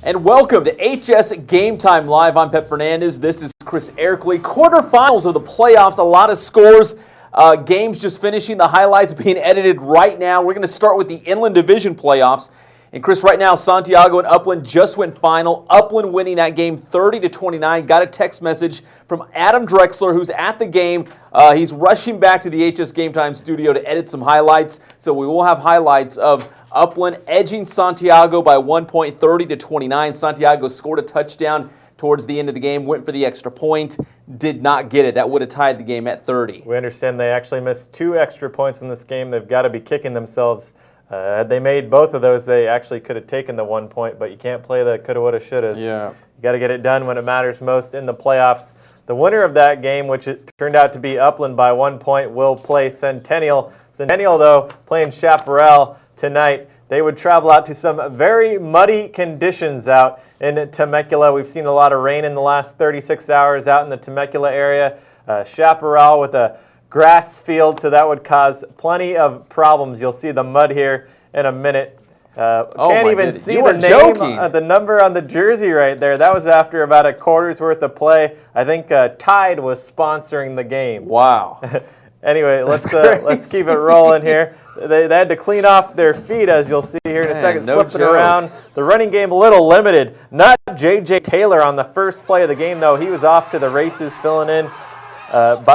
And welcome to HSGameTime Live. I'm Pep Fernandez. This is Chris Erkley. Quarterfinals of the playoffs. A lot of scores. Games just finishing. The highlights being edited right now. We're going to start with the Inland Division playoffs. And Chris, right now, Santiago and Upland just went final. Upland winning that game 30-29. Got a text message from Adam Drexler, who's at the game. He's rushing back to the HSGameTime studio to edit some highlights. So we will have highlights of Upland edging Santiago by 1 point, 30-29. Santiago scored a touchdown towards the end of the game, went for the extra point, did not get it. That would have tied the game at 30. We understand they actually missed 2 extra points in this game. They've got to be kicking themselves. Had they made both of those, they actually could have taken the 1 point, but you can't play the coulda, woulda, shouldas. Yeah. You got to get it done when it matters most in the playoffs. The winner of that game, which it turned out to be Upland by 1 point, will play Centennial. Centennial, though, playing Chaparral tonight. They would travel out to some very muddy conditions out in Temecula. We've seen a lot of rain in the last 36 hours out in the Temecula area. Chaparral with a grass field, so that would cause plenty of problems. You'll see the mud here in a minute. Can't even see the name, the number on the jersey right there. That was after about a quarter's worth of play. I think Tide was sponsoring the game. Wow. Anyway, let's keep it rolling here. They had to clean off their feet, as you'll see here in a second, slipping around. The running game a little limited. Not J.J. Taylor on the first play of the game, though. He was off to the races, filling in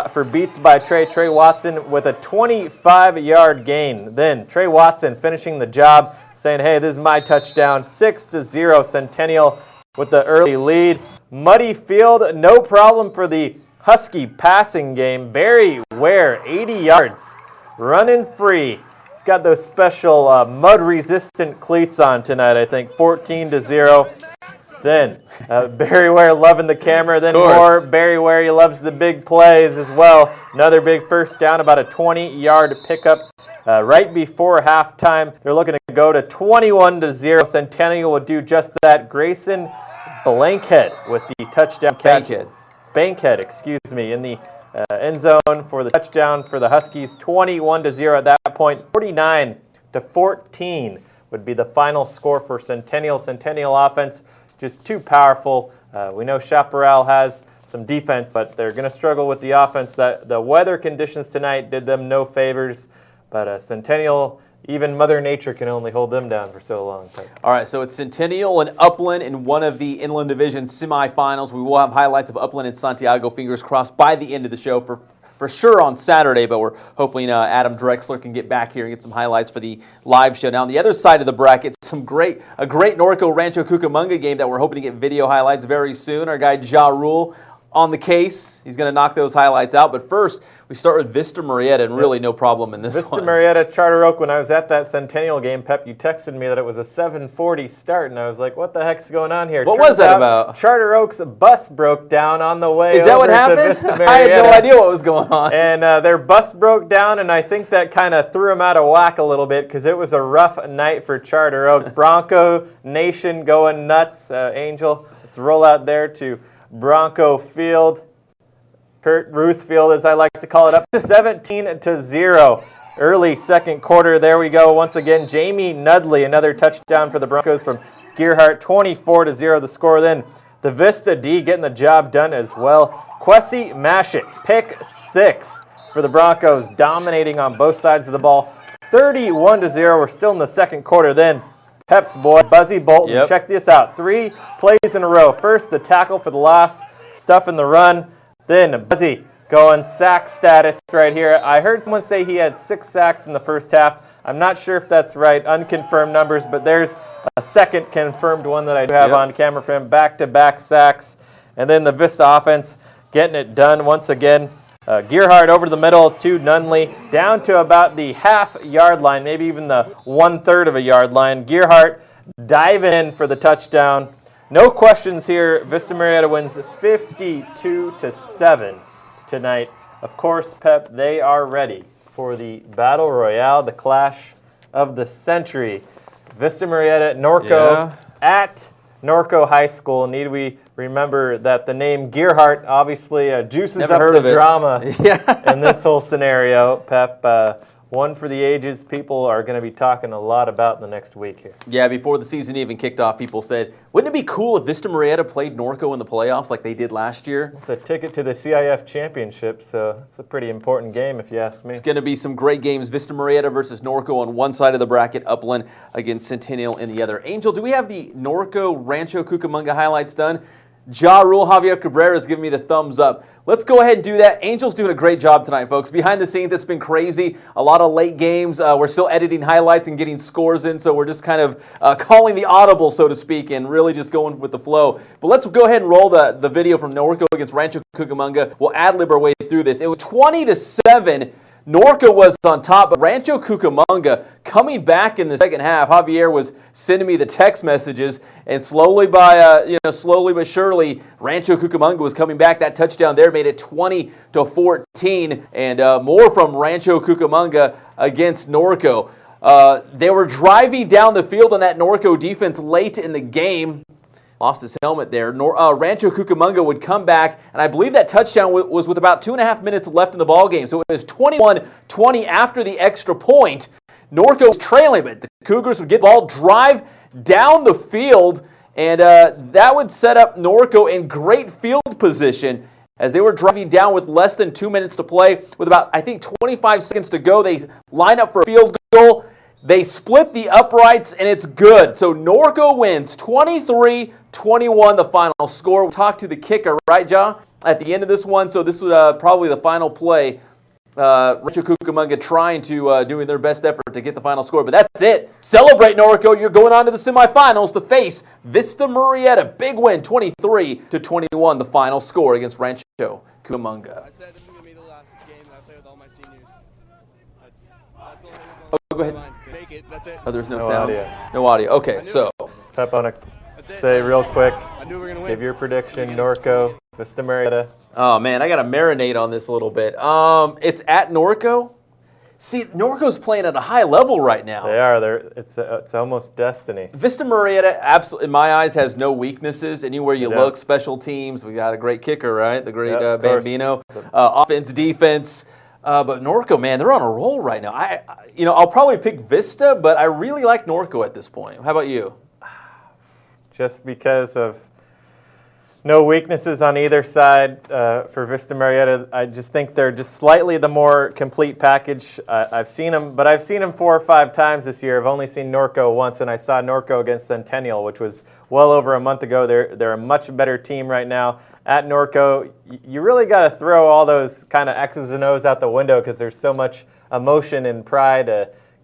for beats by Trey Watson with a 25-yard gain. Then Trey Watson finishing the job, saying, hey, this is my touchdown. 6-0 Centennial with the early lead. Muddy field, no problem for the Husky passing game. Barry Ware, 80 yards, running free. He's got those special mud-resistant cleats on tonight, I think, 14-0. Then Barry Ware loving the camera. Then more Barry Ware. He loves the big plays as well. Another big first down, about a 20-yard pickup right before halftime. They're looking to go to 21-0. Centennial would do just that. Grayson Blankhead with the touchdown catch. Bankhead, excuse me, in the end zone for the touchdown for the Huskies. 21-0 at that point. 49-14 would be the final score for Centennial. Centennial offense just too powerful. We know Chaparral has some defense, but they're going to struggle with the offense. The weather conditions tonight did them no favors, but Centennial, even Mother Nature can only hold them down for so long. All right, so it's Centennial and Upland in one of the Inland Division semifinals. We will have highlights of Upland and Santiago, fingers crossed, by the end of the show for sure on Saturday, but we're hoping Adam Drexler can get back here and get some highlights for the live show. Now, on the other side of the bracket, a great Norco Rancho Cucamonga game that we're hoping to get video highlights very soon. Our guy Ja Rule on the case. He's going to knock those highlights out. But first, we start with Vista Murrieta, and really no problem in this one. Vista Murrieta, Charter Oak. When I was at that Centennial game, Pep, you texted me that it was a 7:40 start, and I was like, what the heck's going on here? What was that about? Charter Oak's bus broke down on the way Is that what happened? I had no idea what was going on. And their bus broke down, and I think that kind of threw them out of whack a little bit because it was a rough night for Charter Oak. Bronco Nation going nuts. Angel, let's roll out there to Bronco Field, Ruth Field as I like to call it, up 17-0. Early second quarter, there we go. Once again, Jamie Nudley, another touchdown for the Broncos from Gearhart, 24-0 the score. Then the Vista D getting the job done as well. Kwesi Mashik, pick 6 for the Broncos, dominating on both sides of the ball. 31-0, we're still in the second quarter. Then Pep's boy, Buzzy Bolton, check this out. 3 plays in a row. First, the tackle for the loss, stuff in the run. Then Buzzy going sack status right here. I heard someone say he had 6 sacks in the first half. I'm not sure if that's right, unconfirmed numbers, but there's a second confirmed one that I do have on camera for him. Back-to-back sacks. And then the Vista offense getting it done once again. Gearhart over the middle to Nunley, down to about the half-yard line, maybe even the 1/3 of a yard line. Gearhart diving in for the touchdown. No questions here. Vista Murrieta wins 52-7 tonight. Of course, Pep, they are ready for the Battle Royale, the clash of the century. Vista Murrieta, Norco at Norco High School. Need we remember that the name Gearhart obviously juices up the drama in this whole scenario. Pep, one for the ages. People are going to be talking a lot about in the next week here. Yeah, before the season even kicked off, people said, wouldn't it be cool if Vista Murrieta played Norco in the playoffs like they did last year? It's a ticket to the CIF championship, so it's a pretty important game if you ask me. It's going to be some great games. Vista Murrieta versus Norco on one side of the bracket, Upland against Centennial in the other. Angel, do we have the Norco Rancho Cucamonga highlights done? Ja Rule Javier Cabrera is giving me the thumbs up. Let's go ahead and do that. Angel's doing a great job tonight, folks. Behind the scenes, it's been crazy. A lot of late games. We're still editing highlights and getting scores in, so we're just kind of calling the audible, so to speak, and really just going with the flow. But let's go ahead and roll the video from Norco against Rancho Cucamonga. We'll ad-lib our way through this. It was 20-7. Norco was on top, but Rancho Cucamonga coming back in the second half. Javier was sending me the text messages, and slowly but surely, Rancho Cucamonga was coming back. That touchdown there made it 20-14, and more from Rancho Cucamonga against Norco. They were driving down the field on that Norco defense late in the game. Lost his helmet there. Rancho Cucamonga would come back, and I believe that touchdown was with about 2.5 minutes left in the ballgame. So it was 21-20 after the extra point. Norco was trailing, but the Cougars would get the ball, drive down the field, and that would set up Norco in great field position. As they were driving down with less than 2 minutes to play, with about, I think, 25 seconds to go, they line up for a field goal. They split the uprights, and it's good. So Norco wins 23-21, the final score. We'll talk to the kicker, right, Ja, at the end of this one. So this was probably the final play. Rancho Cucamonga trying to doing their best effort to get the final score. But that's it. Celebrate, Norco. You're going on to the semifinals to face Vista Murrieta. Big win, 23-21, the final score against Rancho Cucamonga. I said this is going to be the last game that I play with all my seniors. That's all. Oh, go ahead. Make it. That's it. Oh, there's no No sound? audio. No audio. Okay, so. Pep, I want to say real quick, I knew we were going to win. give your prediction, Norco, Vista Murrieta. Oh, man, I got to marinate on this a little bit. It's at Norco. See, Norco's playing at a high level right now. They are. It's almost destiny. Vista Murrieta, absolutely, in my eyes, has no weaknesses. Anywhere you Yeah. look, special teams, we got a great kicker, right? The great Yeah, of course. Bambino. Offense, defense. But Norco, man, they're on a roll right now. I'll probably pick Vista, but I really like Norco at this point. How about you? Just because of no weaknesses on either side for Vista Murrieta, I just think they're just slightly the more complete package. I've seen them 4 or 5 times this year. I've only seen Norco once, and I saw Norco against Centennial, which was well over a month ago. They're a much better team right now. At Norco, you really got to throw all those kind of X's and O's out the window because there's so much emotion and pride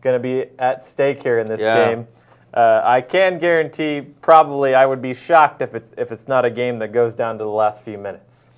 going to be at stake here in this game. I can guarantee, probably, I would be shocked if it's not a game that goes down to the last few minutes.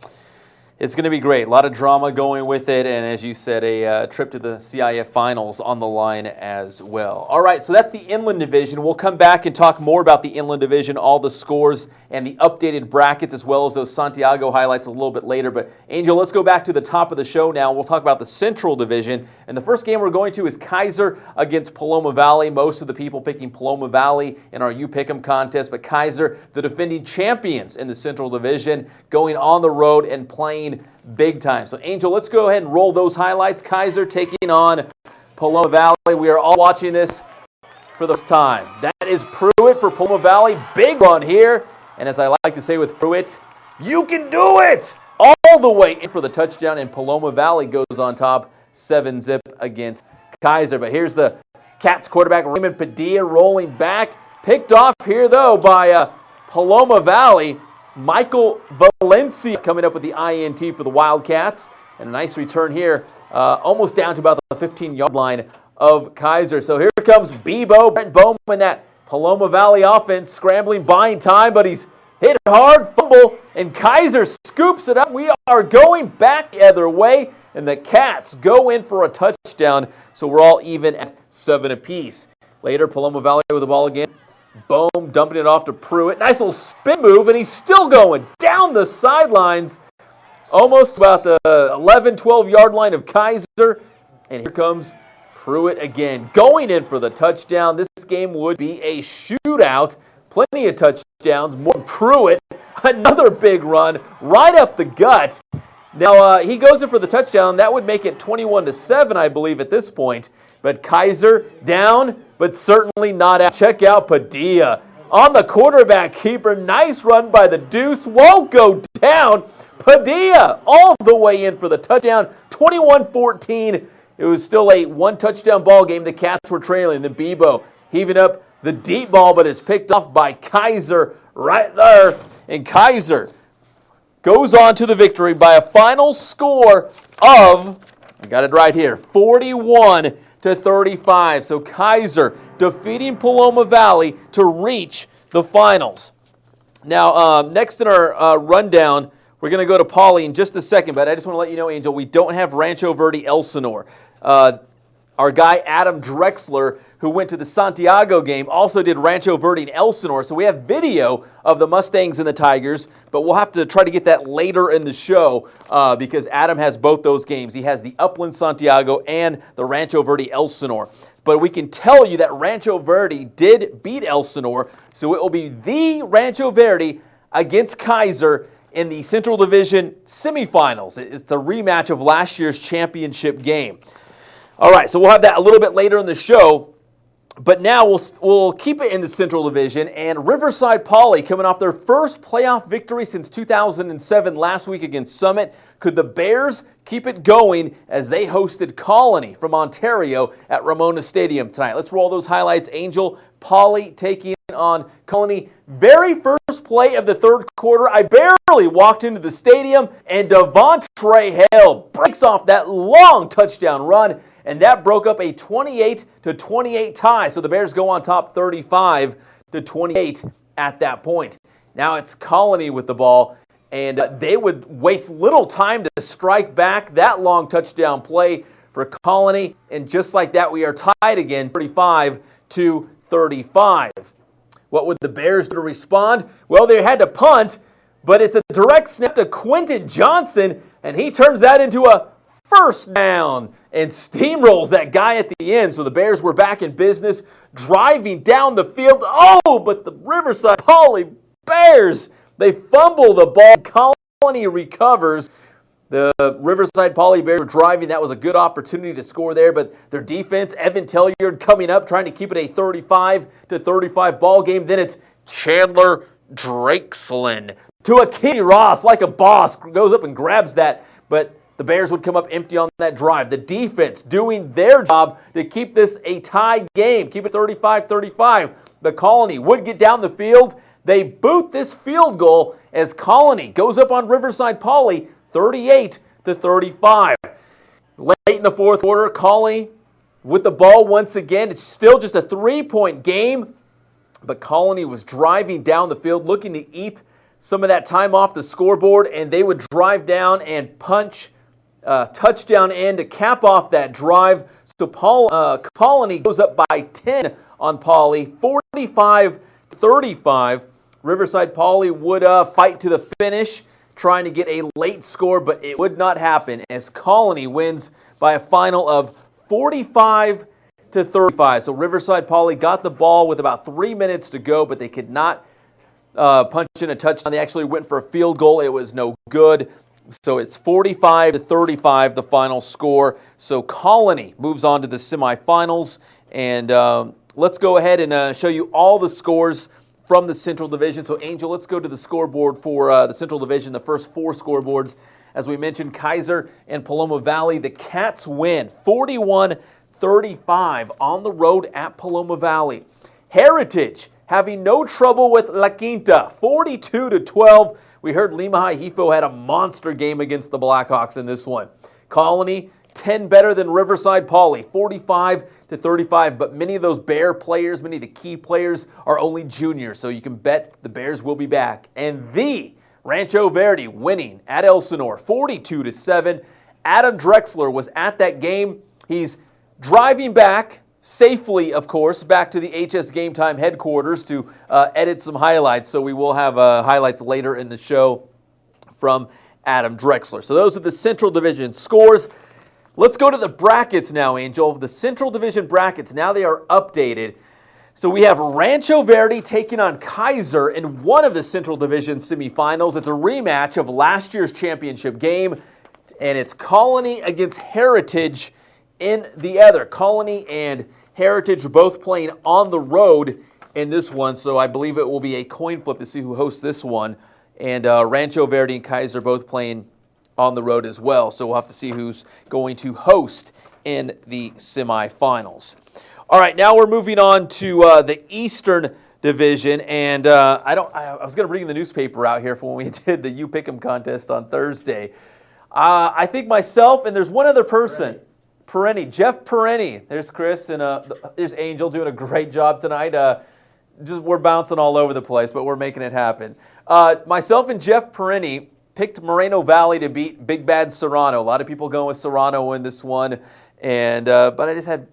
It's going to be great. A lot of drama going with it, and as you said, a trip to the CIF Finals on the line as well. All right, so that's the Inland Division. We'll come back and talk more about the Inland Division, all the scores and the updated brackets, as well as those Santiago highlights a little bit later. But, Angel, let's go back to the top of the show now. We'll talk about the Central Division, and the first game we're going to is Kaiser against Paloma Valley. Most of the people picking Paloma Valley in our You Pick 'em contest, but Kaiser, the defending champions in the Central Division, going on the road and playing big time. So, Angel, let's go ahead and roll those highlights. Kaiser taking on Paloma Valley. We are all watching this for the first time. That is Pruitt for Paloma Valley. Big run here. And as I like to say with Pruitt, you can do it! All the way in for the touchdown, and Paloma Valley goes on top 7-zip against Kaiser. But here's the Cats quarterback, Raymond Padilla, rolling back. Picked off here, though, by Paloma Valley. Michael Valencia coming up with the INT for the Wildcats. And a nice return here, almost down to about the 15-yard line of Kaiser. So here comes Bebo, Brent Bowman, that Paloma Valley offense, scrambling, buying time, but he's hit hard, fumble, and Kaiser scoops it up. We are going back the other way, and the Cats go in for a touchdown. So we're all even at 7 apiece. Later, Paloma Valley with the ball again. Boom, dumping it off to Pruitt. Nice little spin move, and he's still going down the sidelines, almost about the 11, 12-yard line of Kaiser. And here comes Pruitt again, going in for the touchdown. This game would be a shootout. Plenty of touchdowns. More Pruitt. Another big run right up the gut. Now, he goes in for the touchdown. That would make it 21-7, I believe, at this point. But Kaiser down, but certainly not out. Check out Padilla on the quarterback keeper. Nice run by the Deuce. Won't go down. Padilla all the way in for the touchdown. 21-14. It was still a one-touchdown ball game. The Cats were trailing. The Bebo heaving up the deep ball, but it's picked off by Kaiser right there. And Kaiser goes on to the victory by a final score of, I got it right here, 41-35. So Kaiser defeating Paloma Valley to reach the finals. Now, next in our rundown, we're going to go to Pauly in just a second, but I just want to let you know, Angel, we don't have Rancho Verde Elsinore. Our guy Adam Drexler, who went to the Santiago game, also did Rancho Verde and Elsinore. So we have video of the Mustangs and the Tigers, but we'll have to try to get that later in the show because Adam has both those games. He has the Upland Santiago and the Rancho Verde Elsinore. But we can tell you that Rancho Verde did beat Elsinore, so it will be the Rancho Verde against Kaiser in the Central Division semifinals. It's a rematch of last year's championship game. All right, so we'll have that a little bit later in the show. But now we'll keep it in the Central Division, and Riverside Poly coming off their first playoff victory since 2007 last week against Summit. Could the Bears keep it going as they hosted Colony from Ontario at Ramona Stadium tonight? Let's roll those highlights. Angel, Poly taking on Colony. Very first play of the third quarter. I barely walked into the stadium, and Devontre Hale breaks off that long touchdown run, and that broke up a 28-28 tie. So the Bears go on top 35-28 at that point. Now it's Colony with the ball, and they would waste little time to strike back that long touchdown play for Colony. And just like that, we are tied again, 35-35. What would the Bears do to respond? Well, they had to punt, but it's a direct snap to Quentin Johnson, and he turns that into a first down and steamrolls that guy at the end. So the Bears were back in business, driving down the field. Oh, but the Riverside Poly Bears, they fumble the ball. Colony recovers. The Riverside Poly Bears were driving. That was a good opportunity to score there, but their defense, Evan Telliard coming up, trying to keep it a 35-35 ball game. Then it's Chandler Drakeslin to a Kenny Ross, like a boss, goes up and grabs that, but the Bears would come up empty on that drive. The defense doing their job to keep this a tie game, keep it 35-35. The Colony would get down the field. They boot this field goal as Colony goes up on Riverside Poly 38-35. Late in the fourth quarter, Colony with the ball once again. It's still just a 3-point game, but Colony was driving down the field, looking to eat some of that time off the scoreboard, and they would drive down and punch touchdown end to cap off that drive. So Colony goes up by 10 on Poly, 45-35. Riverside Poly would fight to the finish, trying to get a late score, but it would not happen as Colony wins by a final of 45-35. So Riverside Poly got the ball with about 3 minutes to go, but they could not punch in a touchdown. They actually went for a field goal. It was no good. So it's 45-35, the final score. So Colony moves on to the semifinals. And let's go ahead and show you all the scores from the Central Division. So Angel, let's go to the scoreboard for the Central Division, the first four scoreboards. As we mentioned, Kaiser and Paloma Valley, the Cats win 41-35 on the road at Paloma Valley. Heritage having no trouble with La Quinta, 42-12. We heard Lima High Hefo had a monster game against the Blackhawks in this one. Colony, 10 better than Riverside Poly, 45-35. But many of those Bear players, many of the key players are only juniors, so you can bet the Bears will be back. And the Rancho Verde winning at Elsinore, 42-7. Adam Drexler was at that game. He's driving back safely, of course, back to the HSGameTime headquarters to edit some highlights. So we will have highlights later in the show from Adam Drexler. So those are the Central Division scores. Let's go to the brackets now, Angel. The Central Division brackets, now they are updated. So we have Rancho Verde taking on Kaiser in one of the Central Division semifinals. It's a rematch of last year's championship game. and it's Colony against Heritage in the other. Colony and Heritage are both playing on the road in this one, so I believe it will be a coin flip to see who hosts this one. And Rancho, Verde, and Kaiser both playing on the road as well, so we'll have to see who's going to host in the semifinals. All right, now we're moving on to the Eastern Division, and I was going to bring the newspaper out here for when we did the You Pick'em contest on Thursday. I think myself and there's one other person, Jeff Perenni. There's Chris and there's Angel doing a great job tonight. We're bouncing all over the place, but we're making it happen. Myself and Jeff Perenni picked Moreno Valley to beat Big Bad Serrano. A lot of people going with Serrano in this one, and but I just had,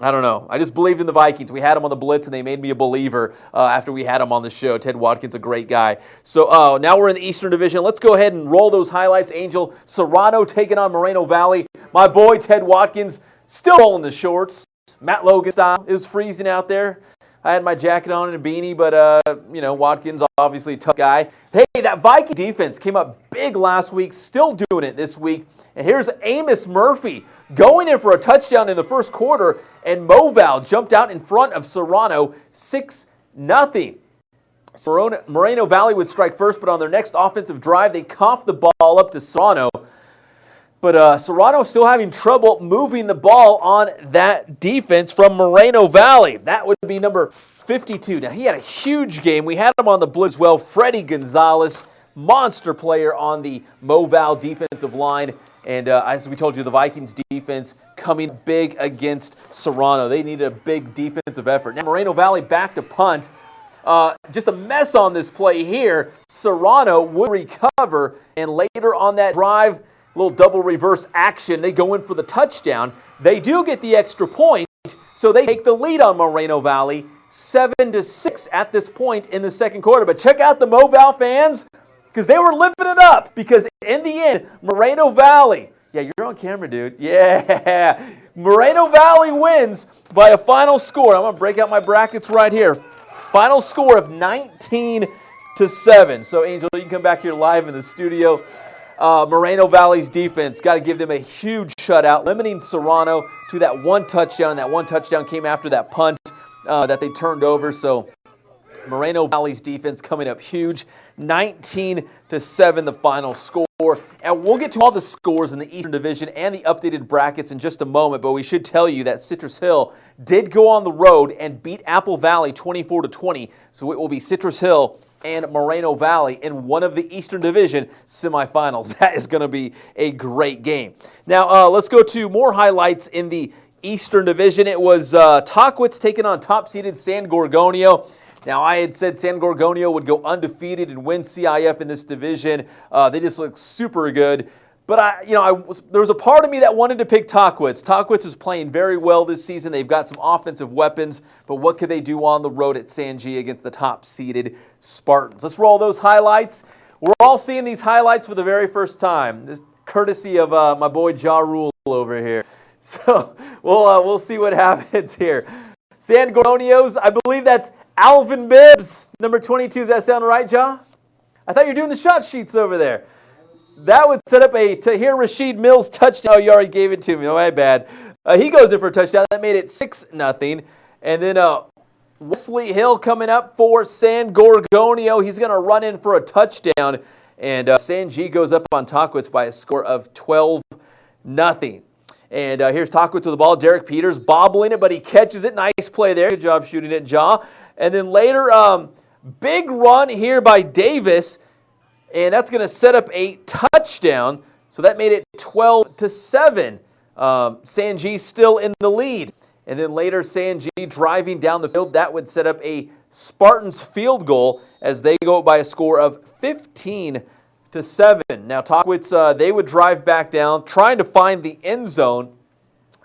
I don't know. I just believed in the Vikings. We had them on the Blitz, and they made me a believer after we had them on the show. Ted Watkins, a great guy. So now we're in the Eastern Division. Let's go ahead and roll those highlights. Angel, Serrano taking on Moreno Valley. My boy, Ted Watkins, still rolling the shorts. Matt Logan style. It was freezing out there. I had my jacket on and a beanie, but, Watkins, obviously a tough guy. Hey, that Viking defense came up big last week, still doing it this week. And here's Amos Murphy going in for a touchdown in the first quarter, and Moval jumped out in front of Serrano 6-0. Moreno Valley would strike first, but on their next offensive drive, they coughed the ball up to Serrano. But Serrano still having trouble moving the ball on that defense from Moreno Valley. That would be number 52. Now, he had a huge game. We had him on the blitz well. Freddie Gonzalez, monster player on the Moval defensive line. And as we told you, the Vikings defense coming big against Serrano. They needed a big defensive effort. Now, Moreno Valley back to punt. Just a mess on this play here. Serrano would recover, and later on that drive, little double reverse action. They go in for the touchdown. They do get the extra point, so they take the lead on Moreno Valley 7-6 at this point in the second quarter. But check out the Moval fans, because they were living it up. Because in the end, Moreno Valley, yeah, you're on camera, dude. Yeah, Moreno Valley wins by a final score. I'm going to break out my brackets right here. Final score of 19-7. So, Angel, you can come back here live in the studio. Moreno Valley's defense, got to give them a huge shutout, limiting Serrano to that one touchdown, and that one touchdown came after that punt that they turned over. So Moreno Valley's defense coming up huge, 19-7 the final score. And we'll get to all the scores in the Eastern Division and the updated brackets in just a moment, but we should tell you that Citrus Hill did go on the road and beat Apple Valley 24-20. So it will be Citrus Hill and Moreno Valley in one of the Eastern Division semifinals. That is going to be a great game. Now, let's go to more highlights in the Eastern Division. It was Tahquitz taking on top-seeded San Gorgonio. Now, I had said San Gorgonio would go undefeated and win CIF in this division. They just look super good. But there was a part of me that wanted to pick Tahquitz. Tahquitz is playing very well this season. They've got some offensive weapons, but what could they do on the road at San G against the top-seeded Spartans? Let's roll those highlights. We're all seeing these highlights for the very first time. This courtesy of my boy Ja Rule over here. So we'll see what happens here. San Gorgonio's, I believe that's Alvin Bibbs, number 22. Does that sound right, Ja? I thought you were doing the shot sheets over there. That would set up a Tahir Rashid Mills touchdown. Oh, you already gave it to me. Oh, my bad. He goes in for a touchdown. That made it 6-0. And then Wesley Hill coming up for San Gorgonio. He's going to run in for a touchdown. And San G goes up on Tahquitz by a score of 12-0. And here's Tahquitz with the ball. Derek Peters bobbling it, but he catches it. Nice play there. Good job shooting it, Ja. And then later, big run here by Davis. And that's going to set up a touchdown. So that made it 12-7. San G still in the lead. And then later, San G driving down the field. That would set up a Spartans field goal as they go by a score of 15-7. Now, Tahquitz, they would drive back down, trying to find the end zone.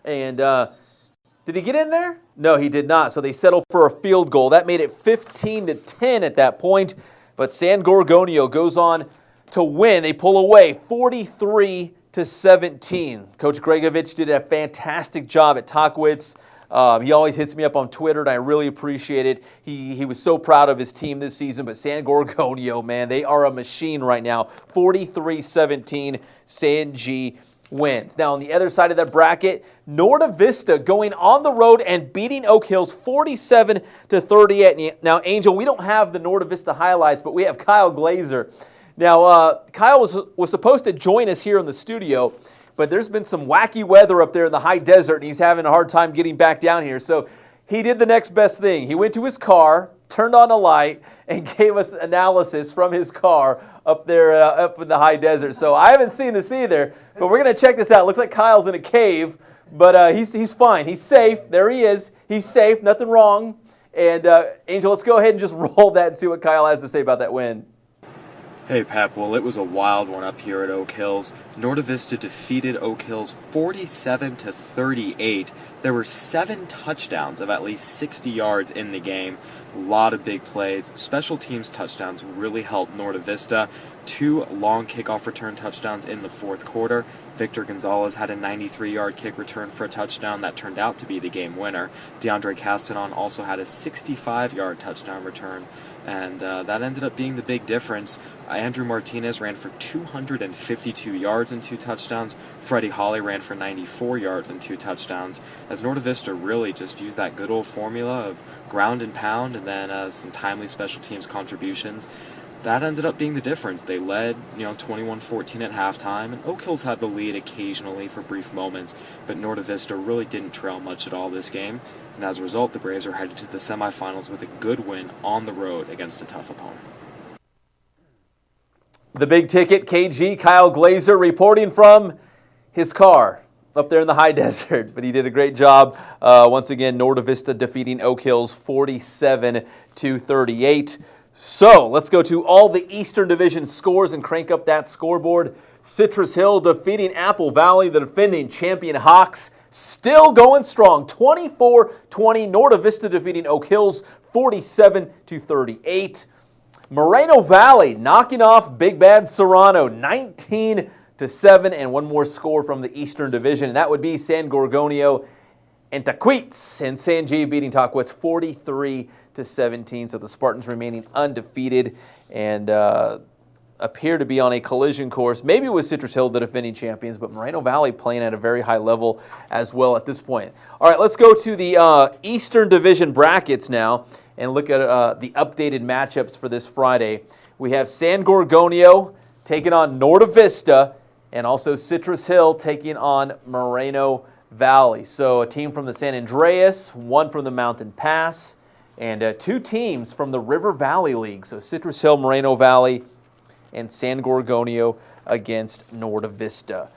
And did he get in there? No, he did not. So they settled for a field goal. That made it 15-10 at that point. But San Gorgonio goes on to win. They pull away 43-17. Coach Gregovich did a fantastic job at Tahquitz. He always hits me up on Twitter, and I really appreciate it. He was so proud of his team this season, but San Gorgonio, man, they are a machine right now. 43-17, San G wins. Now, on the other side of that bracket, Nordiv Vista going on the road and beating Oak Hills 47-38. Now, Angel, we don't have the Nordiv Vista highlights, but we have Kyle Glazer. Now, Kyle was supposed to join us here in the studio, but there's been some wacky weather up there in the high desert, and he's having a hard time getting back down here. So he did the next best thing. He went to his car, turned on a light, and gave us analysis from his car up there up in the high desert. So I haven't seen this either, but we're going to check this out. Looks like Kyle's in a cave, but he's fine. He's safe. There he is. He's safe. Nothing wrong. And Angel, let's go ahead and just roll that and see what Kyle has to say about that win. Hey Pep, well it was a wild one up here at Oak Hills. Nordiv Vista defeated Oak Hills 47-38. There were 7 touchdowns of at least 60 yards in the game. A lot of big plays. Special teams touchdowns really helped Nordiv Vista. 2 long kickoff return touchdowns in the fourth quarter. Victor Gonzalez had a 93-yard kick return for a touchdown that turned out to be the game winner. DeAndre Castanon also had a 65-yard touchdown return, and that ended up being the big difference. Andrew Martinez ran for 252 yards and 2 touchdowns. Freddie Holly ran for 94 yards and 2 touchdowns, as Nordiv Vista really just used that good old formula of ground and pound and then some timely special teams contributions. That ended up being the difference. They led, 21-14 at halftime, and Oak Hills had the lead occasionally for brief moments, but Nordiv Vista really didn't trail much at all this game, and as a result, the Braves are headed to the semifinals with a good win on the road against a tough opponent. The big ticket, KG, Kyle Glazer, reporting from his car up there in the high desert, but he did a great job. Once again, Nordiv Vista defeating Oak Hills 47-38. So let's go to all the Eastern Division scores and crank up that scoreboard. Citrus Hill defeating Apple Valley, the defending champion Hawks, still going strong. 24-20, Nordiv Vista defeating Oak Hills 47-38. Moreno Valley knocking off Big Bad Serrano 19-7, and one more score from the Eastern Division, and that would be San Gorgonio and Taquits, and San G beating Taquits 43-17. So the Spartans remaining undefeated and appear to be on a collision course, maybe with Citrus Hill, the defending champions, but Moreno Valley playing at a very high level as well at this point. All right, let's go to the Eastern Division brackets now and look at the updated matchups for this Friday. We have San Gorgonio taking on Nordiv Vista, and also Citrus Hill taking on Moreno Valley. So a team from the San Andreas, one from the Mountain Pass, and 2 teams from the River Valley League. So Citrus Hill, Moreno Valley, and San Gorgonio against Nordiv Vista.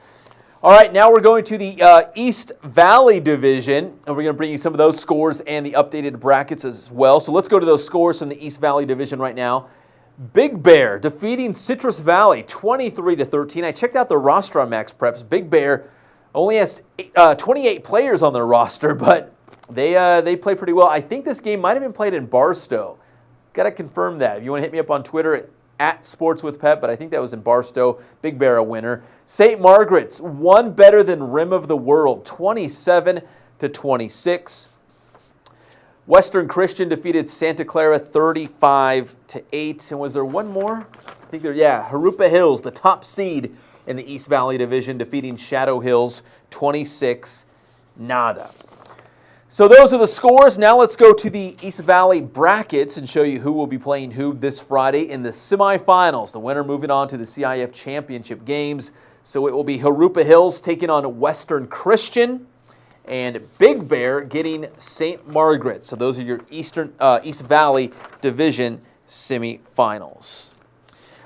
All right, now we're going to the East Valley Division, and we're going to bring you some of those scores and the updated brackets as well. So let's go to those scores from the East Valley Division right now. Big Bear defeating Citrus Valley 23-13. I checked out their roster on Max Preps. Big Bear only has 28 players on their roster, but they play pretty well. I think this game might have been played in Barstow. Got to confirm that. If you want to hit me up on Twitter at Sports with Pep, but I think that was in Barstow. Big Bear a winner. St. Margaret's one better than Rim of the World, 27-26. Western Christian defeated Santa Clara 35-8. And was there one more? I think Jurupa Hills, the top seed in the East Valley Division, defeating Shadow Hills 26-0. So those are the scores. Now let's go to the East Valley brackets and show you who will be playing who this Friday in the semifinals. The winner moving on to the CIF Championship games. So it will be Jurupa Hills taking on Western Christian, and Big Bear getting St. Margaret. So those are your East Valley Division semifinals.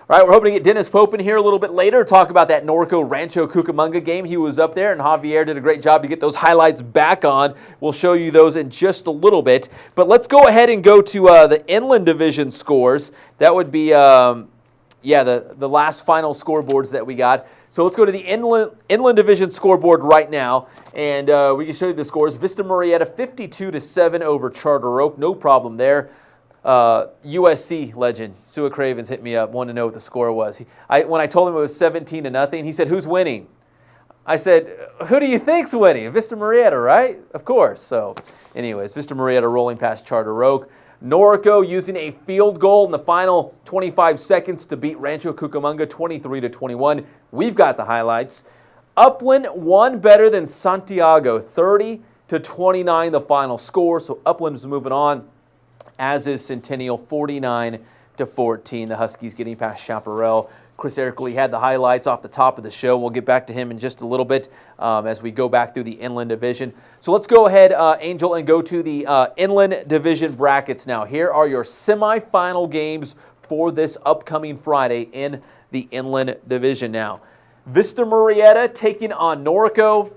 All right, we're hoping to get Dennis Pope in here a little bit later, talk about that Norco Rancho Cucamonga game. He was up there, and Javier did a great job to get those highlights back on. We'll show you those in just a little bit. But let's go ahead and go to the Inland Division scores. That would be, the last final scoreboards that we got. So let's go to the Inland Division scoreboard right now, and we can show you the scores. Vista Murrieta 52-7 over Charter Oak, no problem there. USC legend Sua Cravens hit me up, wanted to know what the score was. When I told him it was 17-0, he said, "Who's winning?" I said, who do you think's winning? Vista Murrieta, right? Of course. So, anyways, Vista Murrieta rolling past Charter Oak. Norco using a field goal in the final 25 seconds to beat Rancho Cucamonga 23-21. We've got the highlights. Upland won better than Santiago, 30-29 the final score. So Upland is moving on, as is Centennial, 49-14. The Huskies getting past Chaparral. Chris Erickley had the highlights off the top of the show. We'll get back to him in just a little bit as we go back through the Inland Division. So let's go ahead, Angel, and go to the Inland Division brackets now. Here are your semifinal games for this upcoming Friday in the Inland Division now. Vista Murrieta taking on Norco.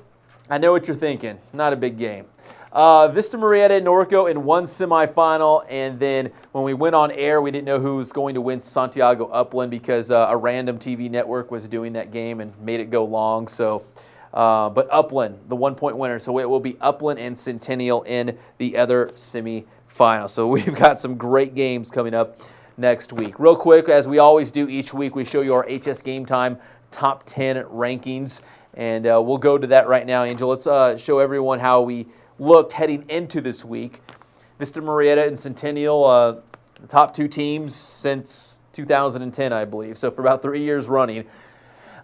I know what you're thinking. Not a big game. Vista Murrieta and Norco in one semifinal, and then when we went on air, we didn't know who was going to win Santiago Upland because a random TV network was doing that game and made it go long. So, but Upland, the 1-point winner. So it will be Upland and Centennial in the other semifinal. So we've got some great games coming up next week. Real quick, as we always do each week, we show you our HSGameTime top 10 rankings, and we'll go to that right now. Angel, let's show everyone how we looked heading into this week. Vista Murrieta and Centennial, the top two teams since 2010, I believe. So for about 3 years running.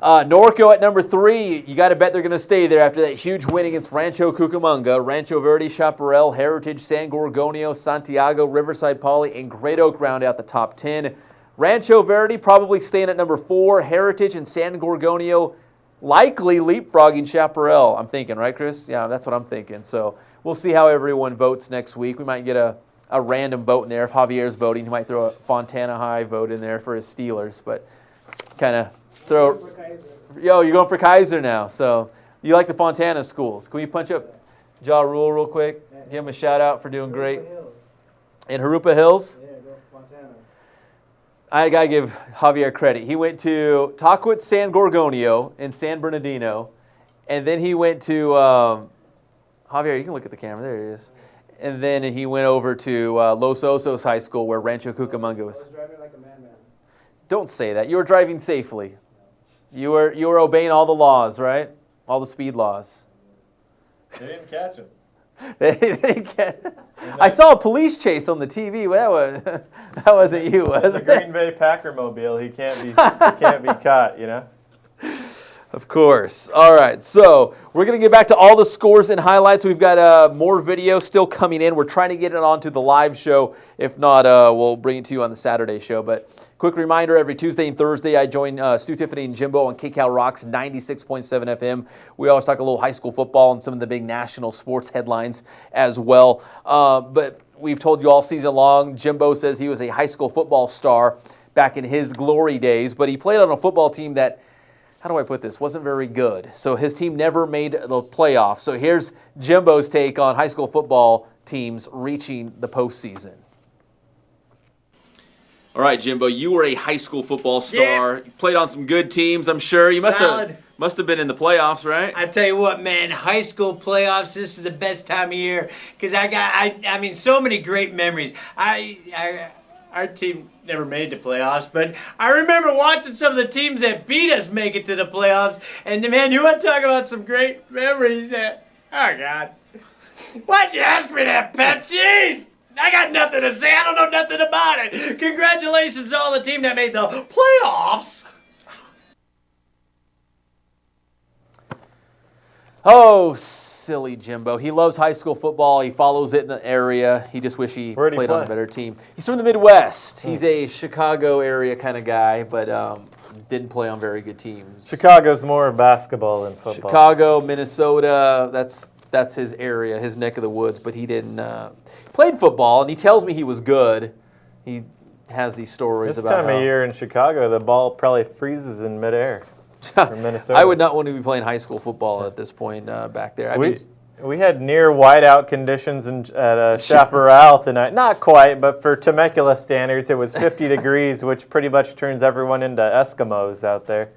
Norco at number 3, you got to bet they're going to stay there after that huge win against Rancho Cucamonga. Rancho Verde, Chaparral, Heritage, San Gorgonio, Santiago, Riverside Poly, and Great Oak round out the top 10. Rancho Verde probably staying at number 4. Heritage and San Gorgonio likely leapfrogging Chaparral, I'm thinking, right, Chris? Yeah, that's what I'm thinking. So we'll see how everyone votes next week. We might get a random vote in there. If Javier's voting, he might throw a Fontana High vote in there for his Steelers, but kind of throw. Yo, you're going for Kaiser now. So you like the Fontana schools. Can we punch up Ja Rule real quick? Give him a shout out for doing great. In Harupa Hills? Yeah, go Fontana. I got to give Javier credit. He went to Taquit San Gorgonio in San Bernardino, and then he went to, Javier, you can look at the camera, there he is. And then he went over to Los Osos High School where Rancho Cucamonga was. I was driving like a madman. Don't say that. You were driving safely. You were obeying all the laws, right? All the speed laws. They didn't catch him. They didn't get. I saw a police chase on the TV. That wasn't you, was The it? Green Bay Packer mobile. He can't be caught, you know. Of course. All right, so we're going to get back to all the scores and highlights. We've got more video still coming in. We're trying to get it onto the live show. If not, we'll bring it to you on the Saturday show. But quick reminder, every Tuesday and Thursday, I join Stu Tiffany and Jimbo on KCal Rocks 96.7 FM. We always talk a little high school football and some of the big national sports headlines as well. But we've told you all season long, Jimbo says he was a high school football star back in his glory days, but he played on a football team that, how do I put this, wasn't very good. So his team never made the playoffs. So here's Jimbo's take on high school football teams reaching the postseason. All right, Jimbo, you were a high school football star. You played on some good teams, I'm sure. You must have been in the playoffs, right? I tell you what, man, high school playoffs, this is the best time of year because I mean, so many great memories. Our team never made the playoffs, but I remember watching some of the teams that beat us make it to the playoffs. And man, you want to talk about some great memories? Oh God, why'd you ask me that, Pep? Jeez, I got nothing to say. I don't know nothing about it. Congratulations to all the team that made the playoffs. Oh, silly Jimbo. He loves high school football. He follows it in the area. He just wish he Where'd he played on a play? better team. He's from the Midwest. He's a Chicago area kind of guy, but didn't play on very good teams. Chicago's more basketball than football. Chicago, Minnesota, that's his area, his neck of the woods, but he didn't played football, and he tells me he was good. He has these stories This about time of year in Chicago, the ball probably freezes in midair. For Minnesota. I would not want to be playing high school football at this point back there. I mean, We had near whiteout conditions at Chaparral tonight. Not quite, but for Temecula standards, it was 50 degrees, which pretty much turns everyone into Eskimos out there.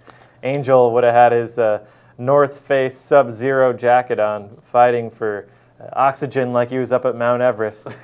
Angel would have had his North Face Sub-Zero jacket on, fighting for oxygen like he was up at Mount Everest.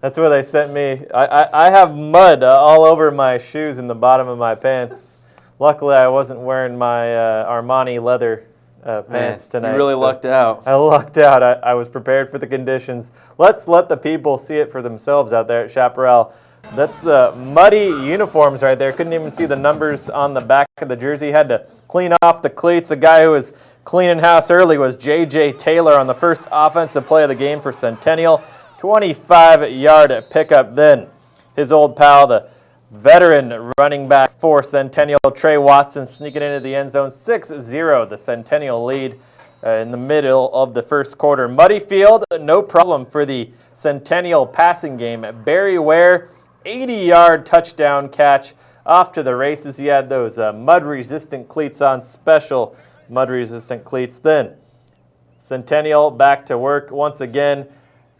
That's where they sent me. I have mud all over my shoes and the bottom of my pants. Luckily, I wasn't wearing my Armani leather pants tonight. You really lucked out. I lucked out. I was prepared for the conditions. Let's let the people see it for themselves out there at Chaparral. That's the muddy uniforms right there. Couldn't even see the numbers on the back of the jersey. Had to clean off the cleats. The guy who was cleaning house early was J.J. Taylor on the first offensive play of the game for Centennial. 25-yard pickup then. His old pal, the veteran running back for Centennial, Trey Watson, sneaking into the end zone. 6-0, the Centennial lead in the middle of the first quarter. Muddy field, no problem for the Centennial passing game. Barry Ware, 80-yard touchdown catch off to the races. He had those mud-resistant cleats on, special mud-resistant cleats. Then Centennial back to work once again.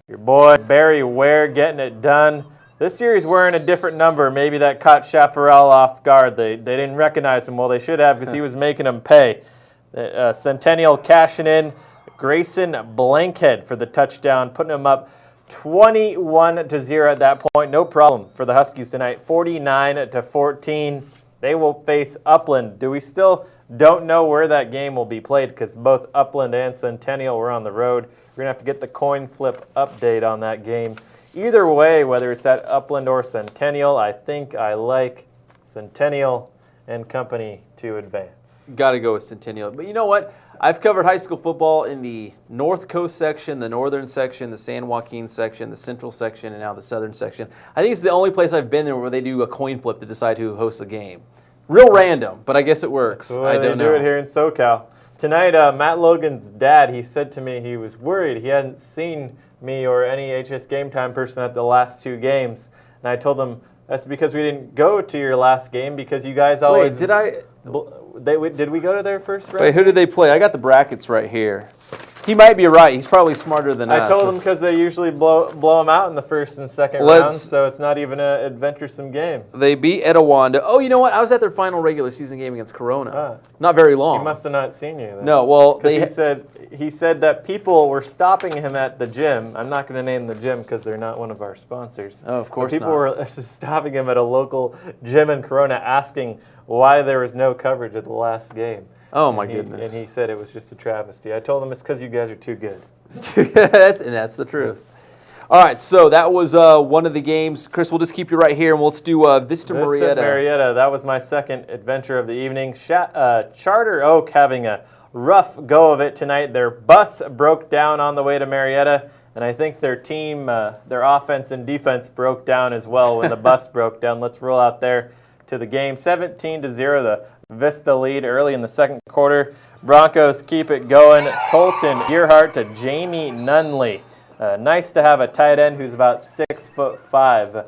Your boy Barry Ware getting it done. This year he's wearing a different number. Maybe that caught Chaparral off guard. They didn't recognize him. Well, they should have because he was making them pay. Centennial cashing in. Grayson Blankhead for the touchdown, putting him up 21-0 at that point. No problem for the Huskies tonight. 49-14. They will face Upland. We still don't know where that game will be played because both Upland and Centennial were on the road. We're going to have to get the coin flip update on that game. Either way, whether it's at Upland or Centennial, I think I like Centennial and company to advance. Got to go with Centennial. But you know what? I've covered high school football in the North Coast section, the Northern section, the San Joaquin section, the Central section, and now the Southern section. I think it's the only place I've been there where they do a coin flip to decide who hosts the game. Real random, but I guess it works. That's the way they do it here in SoCal. Tonight, Matt Logan's dad, he said to me he was worried. He hadn't seen me or any HS Game Time person at the last two games. And I told him, that's because we didn't go to your last game because you guys always... Wait, did we go to their first round? Wait, who did they play? I got the brackets right here. He might be right. He's probably smarter than us. I told him because they usually blow them out in the first and second rounds, so it's not even an adventuresome game. They beat Etowanda. Oh, you know what? I was at their final regular season game against Corona. Not very long. He must have not seen you then. No, well, he said that people were stopping him at the gym. I'm not going to name the gym because they're not one of our sponsors. Oh, of course people were stopping him at a local gym in Corona asking why there was no coverage of the last game. Oh, my goodness. And he said it was just a travesty. I told him it's because you guys are too good. And that's the truth. All right, so that was one of the games. Chris, we'll just keep you right here, and let's do Vista Murrieta. Vista Murrieta, that was my second adventure of the evening. Charter Oak having a rough go of it tonight. Their bus broke down on the way to Murrieta, and I think their team, their offense and defense broke down as well when the bus broke down. Let's roll out there to the game. 17-0, the Vista lead early in the second quarter. Broncos keep it going. Colton Gearhart to Jamie Nunley. Nice to have a tight end who's about 6'5",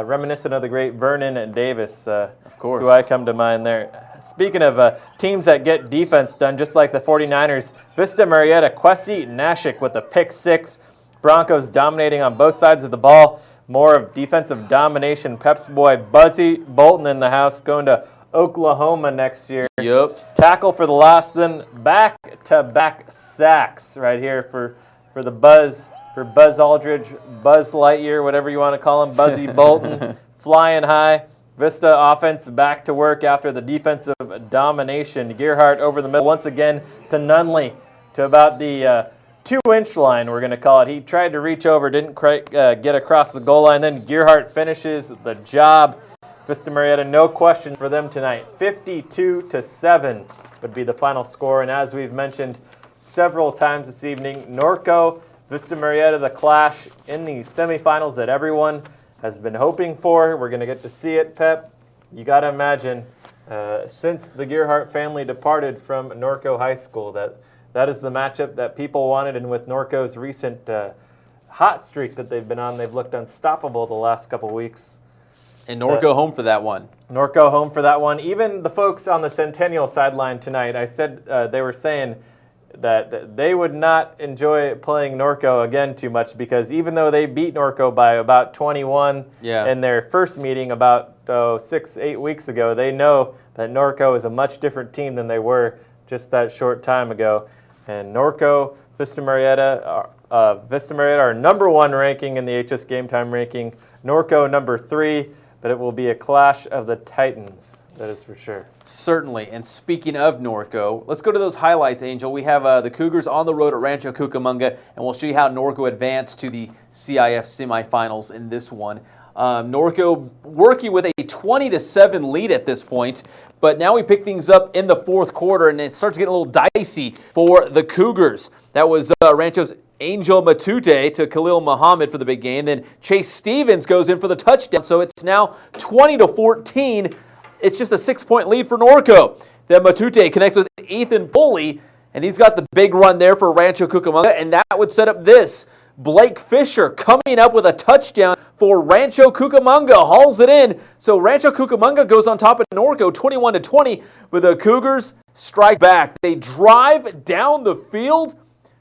reminiscent of the great Vernon Davis, of course, who I come to mind there. Speaking of teams that get defense done, just like the 49ers, Vista Murrieta, Kwesi Nashik with a pick six. Broncos dominating on both sides of the ball. More of defensive domination. Pep's boy Buzzy Bolton in the house, going to Oklahoma next year. Yep. Tackle for the loss, then back-to-back sacks right here for Buzz Aldridge, Buzz Lightyear, whatever you want to call him, Buzzy Bolton, flying high. Vista offense back to work after the defensive domination. Gearhart over the middle once again to Nunley, to about the 2-inch line, we're going to call it. He tried to reach over, didn't quite get across the goal line. Then Gearhart finishes the job. Vista Murrieta, no question for them tonight. 52-7 would be the final score. And as we've mentioned several times this evening, Norco, Vista Murrieta, the clash in the semifinals that everyone has been hoping for. We're going to get to see it, Pep. You got to imagine, since the Gearhart family departed from Norco High School, that is the matchup that people wanted. And with Norco's recent hot streak that they've been on, they've looked unstoppable the last couple weeks. And Norco home for that one. Norco home for that one. Even the folks on the Centennial sideline tonight, I said they were saying that they would not enjoy playing Norco again too much because even though they beat Norco by about 21 in their first meeting about 6-8 weeks ago, they know that Norco is a much different team than they were just that short time ago. And Norco, Vista Murrieta are number 1 ranking in the HS Game Time ranking. Norco number 3, but it will be a clash of the Titans. That is for sure. Certainly. And speaking of Norco, let's go to those highlights, Angel. We have the Cougars on the road at Rancho Cucamonga, and we'll show you how Norco advanced to the CIF semifinals in this one. Norco working with a 20-7 lead at this point, but now we pick things up in the fourth quarter, and it starts getting a little dicey for the Cougars. That was Rancho's Angel Matute to Khalil Muhammad for the big game. Then Chase Stevens goes in for the touchdown, so it's now 20-14. It's just a 6-point lead for Norco. Then Matute connects with Ethan Pulley, and he's got the big run there for Rancho Cucamonga, and that would set up this. Blake Fisher coming up with a touchdown for Rancho Cucamonga, hauls it in. So Rancho Cucamonga goes on top of Norco 21-20, but the Cougars strike back. They drive down the field.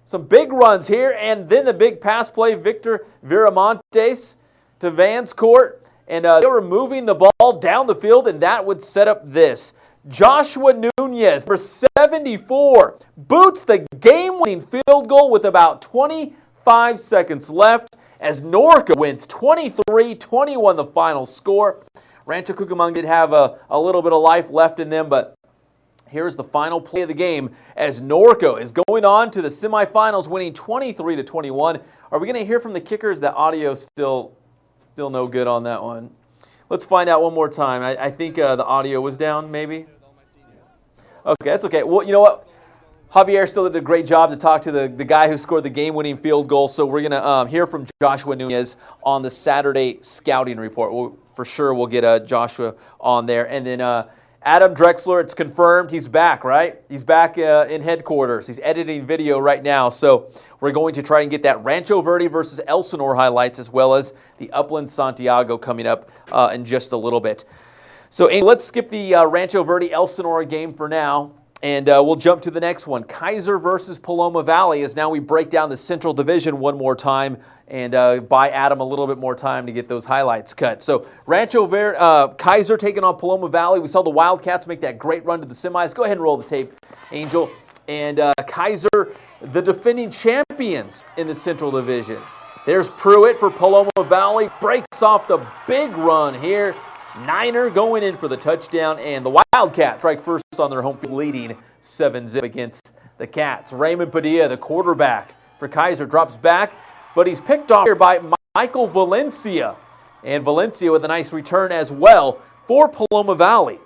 Some big runs here, and then the big pass play, Victor Viramontes to Vance Court. And they were moving the ball down the field, and that would set up this. Joshua Nunez, number 74, boots the game-winning field goal with about 25 seconds left as Norco wins 23-21 the final score. Rancho Cucamonga did have a little bit of life left in them, but here's the final play of the game as Norco is going on to the semifinals, winning 23-21. Are we going to hear from the kickers? The audio still no good on that one. Let's find out one more time. I think the audio was down, maybe. Okay, that's okay. Well, you know what? Javier still did a great job to talk to the guy who scored the game-winning field goal. So we're going to hear from Joshua Nunez on the Saturday scouting report. For sure we'll get Joshua on there. And then Adam Drexler, it's confirmed he's back, right? He's back in headquarters. He's editing video right now. So we're going to try and get that Rancho Verde versus Elsinore highlights, as well as the Upland Santiago coming up in just a little bit. So let's skip the Rancho Verde Elsinore game for now, and we'll jump to the next one. Kaiser versus Paloma Valley, as now we break down the Central Division one more time and buy Adam a little bit more time to get those highlights cut. So Kaiser taking on Paloma Valley. We saw the Wildcats make that great run to the semis. Go ahead and roll the tape, Angel. And Kaiser, the defending champions in the Central Division. There's Pruitt for Paloma Valley. Breaks off the big run here. Niner going in for the touchdown, and the Wildcats strike first on their home field, leading 7-0 against the Cats. Raymond Padilla, the quarterback for Kaiser, drops back, but he's picked off here by Michael Valencia. And Valencia with a nice return as well for Paloma Valley.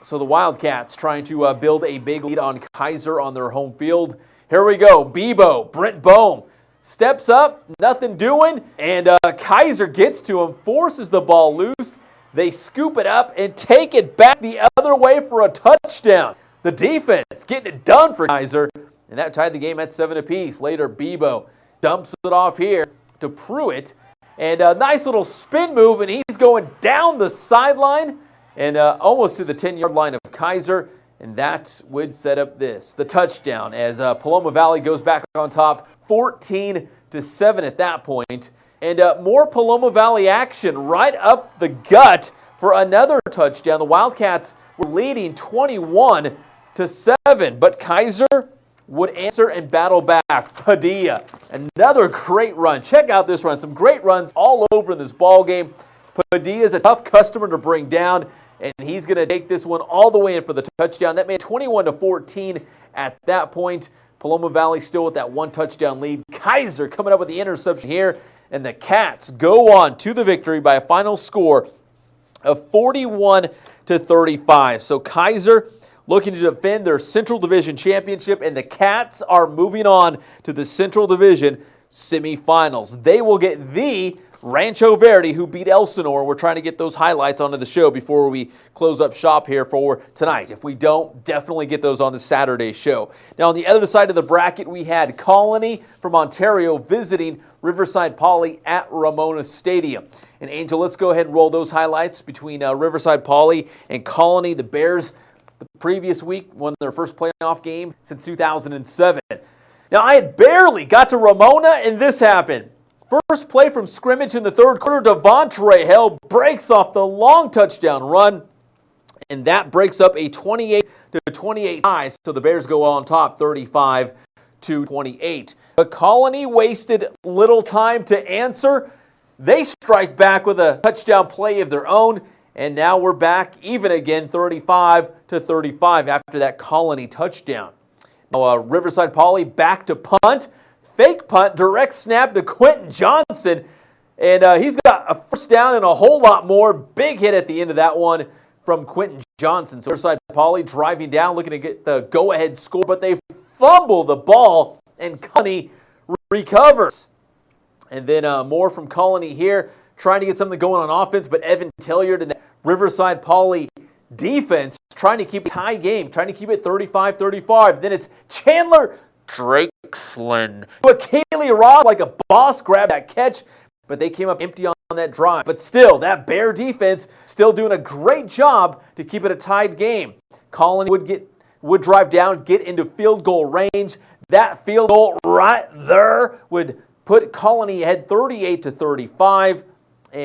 So the Wildcats trying to build a big lead on Kaiser on their home field. Here we go. Bebo, Brent Bohm, steps up, nothing doing, and Kaiser gets to him, forces the ball loose. They scoop it up and take it back the other way for a touchdown. The defense getting it done for Kaiser, and that tied the game at 7 apiece. Later, Bebo dumps it off here to Pruitt, and a nice little spin move, and he's going down the sideline and almost to the 10-yard line of Kaiser, and that would set up the touchdown, as Paloma Valley goes back on top, 14-7 at that point. And more Paloma Valley action right up the gut for another touchdown. The Wildcats were leading 21-7, but Kaiser would answer and battle back. Padilla, another great run. Check out this run. Some great runs all over in this ball game. Padilla is a tough customer to bring down, and he's going to take this one all the way in for the touchdown. That made 21-14 at that point. Paloma Valley still with that one touchdown lead. Kaiser coming up with the interception here, and the Cats go on to the victory by a final score of 41-35. So Kaiser looking to defend their Central Division championship, and the Cats are moving on to the Central Division semifinals. They will get the Rancho Verde, who beat Elsinore. We're trying to get those highlights onto the show before we close up shop here for tonight. If we don't, definitely get those on the Saturday show. Now, on the other side of the bracket, we had Colony from Ontario visiting Riverside Poly at Ramona Stadium. And Angel, let's go ahead and roll those highlights between Riverside Poly and Colony. The Bears, the previous week, won their first playoff game since 2007. Now, I had barely got to Ramona, and this happened. First play from scrimmage in the third quarter, Devontre Hell breaks off the long touchdown run, and that breaks up a 28-28 tie, so the Bears go on top 35-28. But Colony wasted little time to answer. They strike back with a touchdown play of their own, And now we're back even again, 35-35 after that Colony touchdown. Now, Riverside Poly back to punt. Fake punt, direct snap to Quentin Johnson. And he's got a first down and a whole lot more. Big hit at the end of that one from Quentin Johnson. So Riverside Poly driving down, looking to get the go-ahead score, but they fumble the ball, and Colony recovers. And then more from Colony here, trying to get something going on offense, but Evan Tilliard and the Riverside Poly defense trying to keep a tie game, trying to keep it 35-35. Then it's Chandler Drakeslin. But Kaylee Ross, like a boss, grabbed that catch, but they came up empty on that drive. But still, that Bear defense still doing a great job to keep it a tied game. Colony would drive down, get into field goal range. That field goal right there would put Colony ahead 38-35.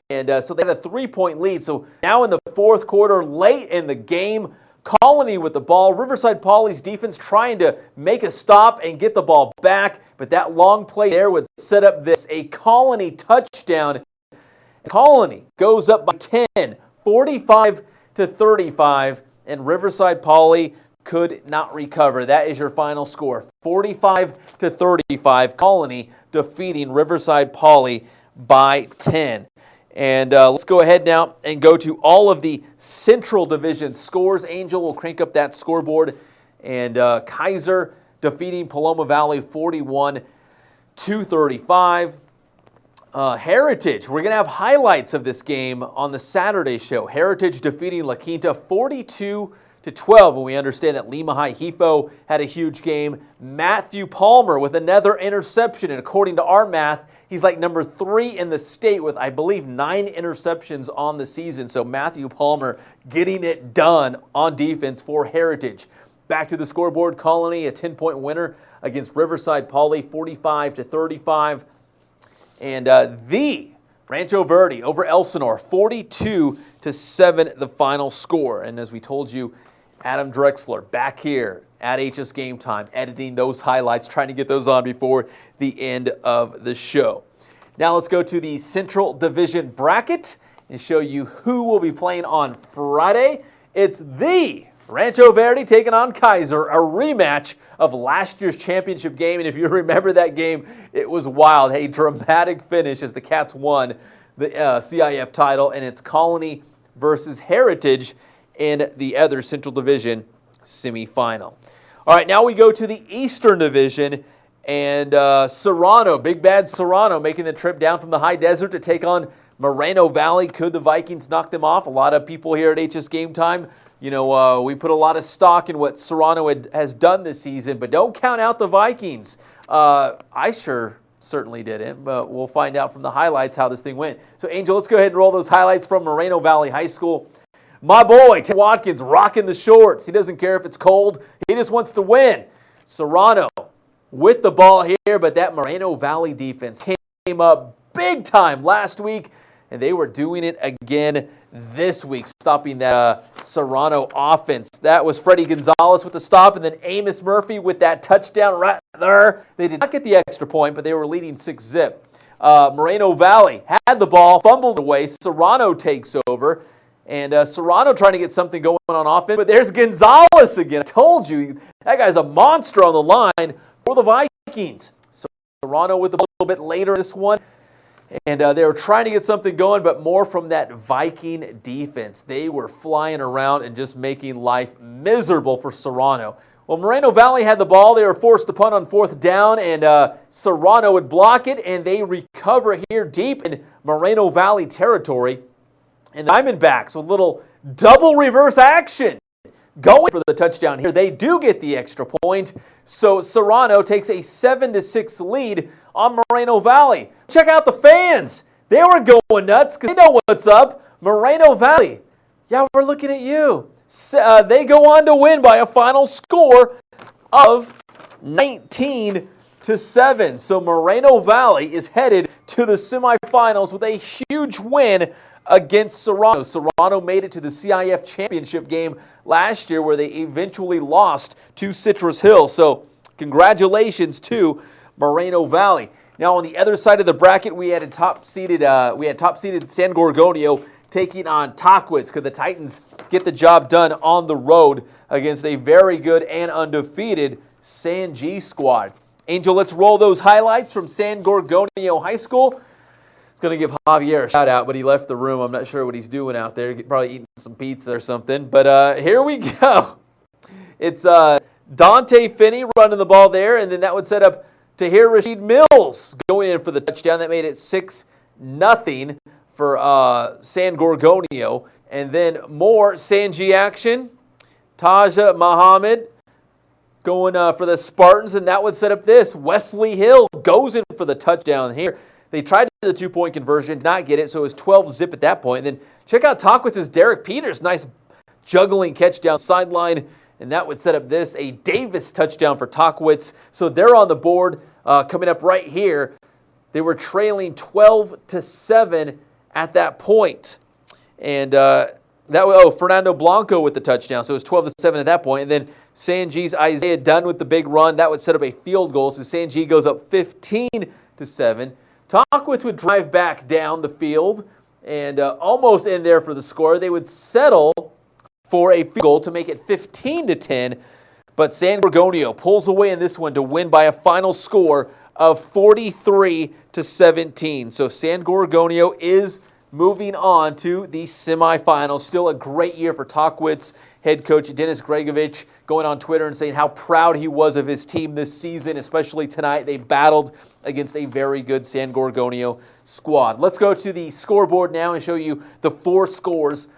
And so they had a 3-point lead. So now in the fourth quarter, late in the game, Colony with the ball. Riverside Poly's defense trying to make a stop and get the ball back. But that long play there would set up a Colony touchdown. Colony goes up by 10, 45-35. And Riverside Poly could not recover. That is your final score, 45-35. Colony defeating Riverside Poly by 10. And let's go ahead now and go to all of the Central Division scores. Angel will crank up that scoreboard. And Kaiser defeating Paloma Valley 41-35. Heritage, we're going to have highlights of this game on the Saturday show. Heritage defeating La Quinta 42-12, and we understand that Lima High Hefo had a huge game. Matthew Palmer with another interception, and according to our math, he's like number 3 in the state with, I believe, 9 interceptions on the season. So Matthew Palmer getting it done on defense for Heritage. Back to the scoreboard, Colony, a 10-point winner against Riverside Poly, 45-35. And the Rancho Verde over Elsinore, 42-7 the final score. And as we told you, Adam Drexler back here at HSGameTime, editing those highlights, trying to get those on before the end of the show. Now let's go to the Central Division bracket and show you who will be playing on Friday. It's the Rancho Verde taking on Kaiser, a rematch of last year's championship game. And if you remember that game, it was wild. A dramatic finish as the Cats won the CIF title. And it's Colony versus Heritage in the other Central Division semifinal. All right, now we go to the Eastern Division. And Serrano, Big Bad Serrano, making the trip down from the high desert to take on Moreno Valley. Could the Vikings knock them off? A lot of people here at HSGameTime, you know, we put a lot of stock in what Serrano has done this season, but don't count out the Vikings. I certainly didn't, but we'll find out from the highlights how this thing went. So, Angel, let's go ahead and roll those highlights from Moreno Valley High School. My boy, Tim Watkins, rocking the shorts. He doesn't care if it's cold. He just wants to win. Serrano with the ball here, but that Moreno Valley defense came up big time last week, and they were doing it again this week, stopping that Serrano offense. That was Freddie Gonzalez with the stop, and then Amos Murphy with that touchdown right there. They did not get the extra point, but they were leading 6-0. Moreno Valley had the ball, fumbled away. Serrano takes over, and Serrano trying to get something going on offense, but there's Gonzalez again. I told you, that guy's a monster on the line for the Vikings. So Serrano with a little bit later in this one. And they were trying to get something going, but more from that Viking defense. They were flying around and just making life miserable for Serrano. Well, Moreno Valley had the ball. They were forced to punt on 4th down, and Serrano would block it, and they recover here deep in Moreno Valley territory. And the Diamondbacks with a little double reverse action going for the touchdown here. They do get the extra point, so Serrano takes a 7-6 lead on Moreno Valley. Check out the fans. They were going nuts because they know what's up. Moreno Valley, yeah, we're looking at you. They go on to win by a final score of 19-7. So Moreno Valley is headed to the semifinals with a huge win against Serrano. Serrano made it to the CIF championship game last year where they eventually lost to Citrus Hill. So congratulations to Moreno Valley. Now on the other side of the bracket, we had top-seeded San Gorgonio taking on Tahquitz. Could the Titans get the job done on the road against a very good and undefeated San G squad? Angel, let's roll those highlights from San Gorgonio High School. It's going to give Javier a shout out, but he left the room. I'm not sure what he's doing out there. Probably eating some pizza or something. But here we go. It's Dante Finney running the ball there, and then that would set up Tahir Rashid Mills going in for the touchdown. That made it 6-0 for San Gorgonio. And then more San G action. Taja Muhammad going for the Spartans, and that would set up this. Wesley Hill goes in for the touchdown here. They tried to do the two-point conversion, did not get it, so it was 12-0 at that point. And then check out Tahquitz's Derek Peters. Nice juggling catch down sideline, and that would set up this, a Davis touchdown for Tahquitz. So they're on the board coming up right here. They were trailing 12-7 at that point. And Fernando Blanco with the touchdown. So it was 12-7 at that point. And then San G's Isaiah Dunn with the big run. That would set up a field goal. So San G goes up 15-7. Tahquitz would drive back down the field and almost in there for the score. They would settle for a field goal to make it 15-10. But San Gorgonio pulls away in this one to win by a final score of 43-17. So San Gorgonio is moving on to the semifinals. Still a great year for Tahquitz. Head coach Dennis Gregovich going on Twitter and saying how proud he was of his team this season, especially tonight. They battled against a very good San Gorgonio squad. Let's go to the scoreboard now and show you the four scores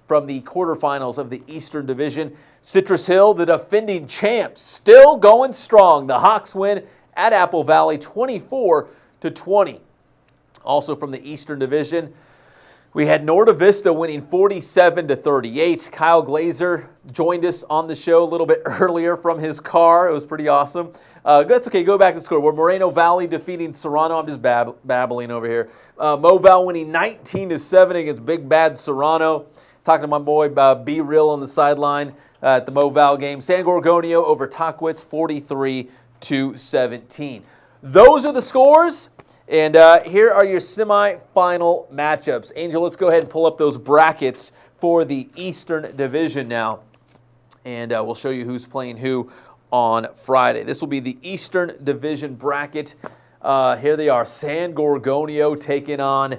from the quarterfinals of the Eastern Division. Citrus Hill, the defending champs, still going strong. The Hawks win at Apple Valley 24-20. Also from the Eastern Division, we had Nordiv Vista winning 47-38. Kyle Glazer joined us on the show a little bit earlier from his car. It was pretty awesome. That's okay. Go back to the scoreboard. Moreno Valley defeating Serrano. I'm just babbling over here. Moval winning 19-7 against Big Bad Serrano. I was talking to my boy B Real on the sideline at the Moval game. San Gorgonio over Tahquitz 43-17. Those are the scores. And here are your semifinal matchups. Angel, let's go ahead and pull up those brackets for the Eastern Division now. And we'll show you who's playing who on Friday. This will be the Eastern Division bracket. Here they are. San Gorgonio taking on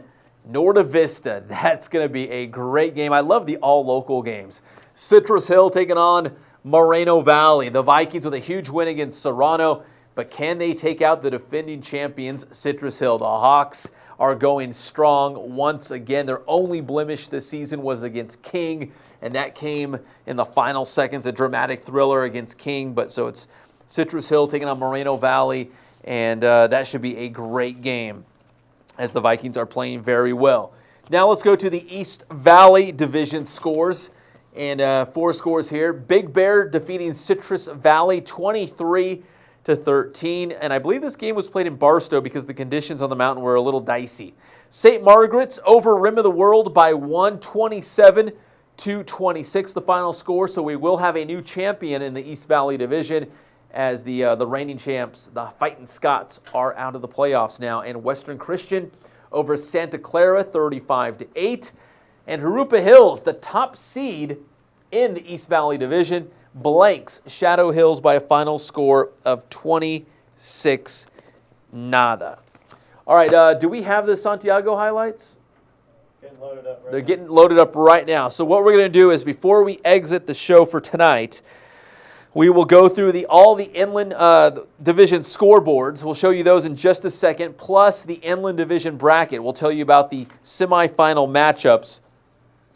Nordiv Vista. That's going to be a great game. I love the all-local games. Citrus Hill taking on Moreno Valley. The Vikings with a huge win against Serrano. But can they take out the defending champions, Citrus Hill? The Hawks are going strong once again. Their only blemish this season was against King, and that came in the final seconds, a dramatic thriller against King. But so it's Citrus Hill taking on Moreno Valley, and that should be a great game as the Vikings are playing very well. Now let's go to the East Valley Division scores. And four scores here. Big Bear defeating Citrus Valley 23-13, and I believe this game was played in Barstow because the conditions on the mountain were a little dicey. St. Margaret's over Rim of the World by 27-26, the final score, so we will have a new champion in the East Valley Division as the reigning champs, the Fighting Scots, are out of the playoffs now. And Western Christian over Santa Clara 35-8, and Jurupa Hills, the top seed in the East Valley Division, blanks Shadow Hills by a final score of 26-0. All right, do we have the Santiago highlights? Getting loaded up right They're getting loaded up right now. So what we're going to do is before we exit the show for tonight, we will go through all the Inland Division scoreboards. We'll show you those in just a second, plus the Inland Division bracket. We'll tell you about the semifinal matchups.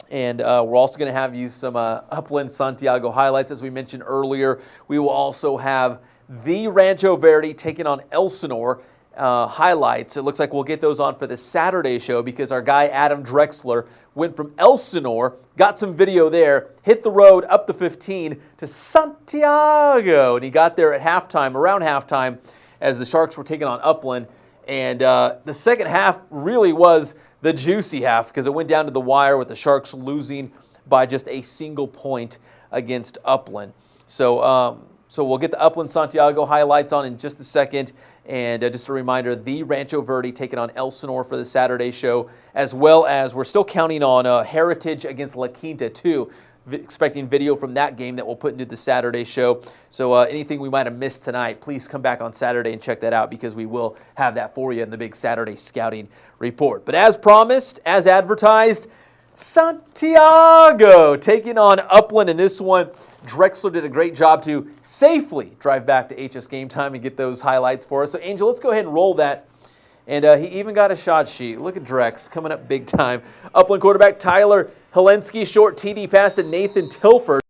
And we're also going to have you some Upland Santiago highlights, as we mentioned earlier. We will also have the Rancho Verde taking on Elsinore highlights. It looks like we'll get those on for the Saturday show because our guy Adam Drexler went from Elsinore, got some video there, hit the road up the 15 to Santiago. And he got there at halftime, around halftime, as the Sharks were taking on Upland. And the second half really was the juicy half because it went down to the wire with the Sharks losing by just a single point against Upland. So So we'll get the Upland Santiago highlights on in just a second. And just a reminder, the Rancho Verde taking on Elsinore for the Saturday show, as well as we're still counting on Heritage against La Quinta too. Expecting video from that game that we'll put into the Saturday show. So anything we might have missed tonight, please come back on Saturday and check that out, because we will have that for you in the big Saturday scouting report. But as promised, as advertised, Santiago taking on Upland in this one. Drexler did a great job to safely drive back to HSGameTime and get those highlights for us. So Angel, let's go ahead and roll that. And he even got a shot sheet. Look at Drex coming up big time. Upland quarterback Tyler Helensky, short TD pass to Nathan Tilford.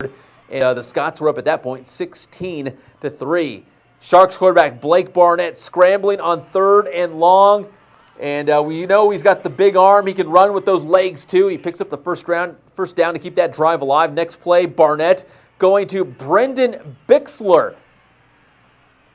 And the Scots were up at that point 16-3. Sharks quarterback Blake Barnett scrambling on 3rd and long. And we know he's got the big arm. He can run with those legs too. He picks up the first down to keep that drive alive. Next play, Barnett going to Brendan Bixler.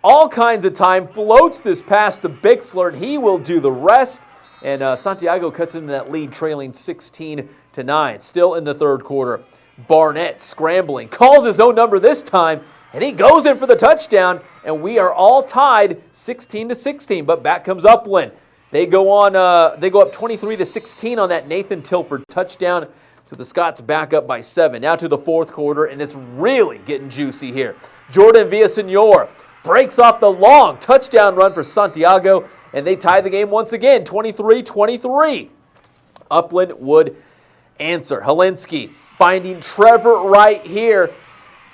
All kinds of time, floats this pass to Bixler, and he will do the rest. And Santiago cuts into that lead, trailing 16-9. Still in the third quarter. Barnett scrambling, calls his own number this time, and he goes in for the touchdown. And we are all tied 16-16. But back comes Upland. They go on. They go up 23-16 on that Nathan Tilford touchdown. So the Scots back up by 7. Now to the fourth quarter, and it's really getting juicy here. Jordan Villasenor breaks off the long touchdown run for Santiago, and they tie the game once again, 23-23. Upland would answer. Helensky finding Trevor right here,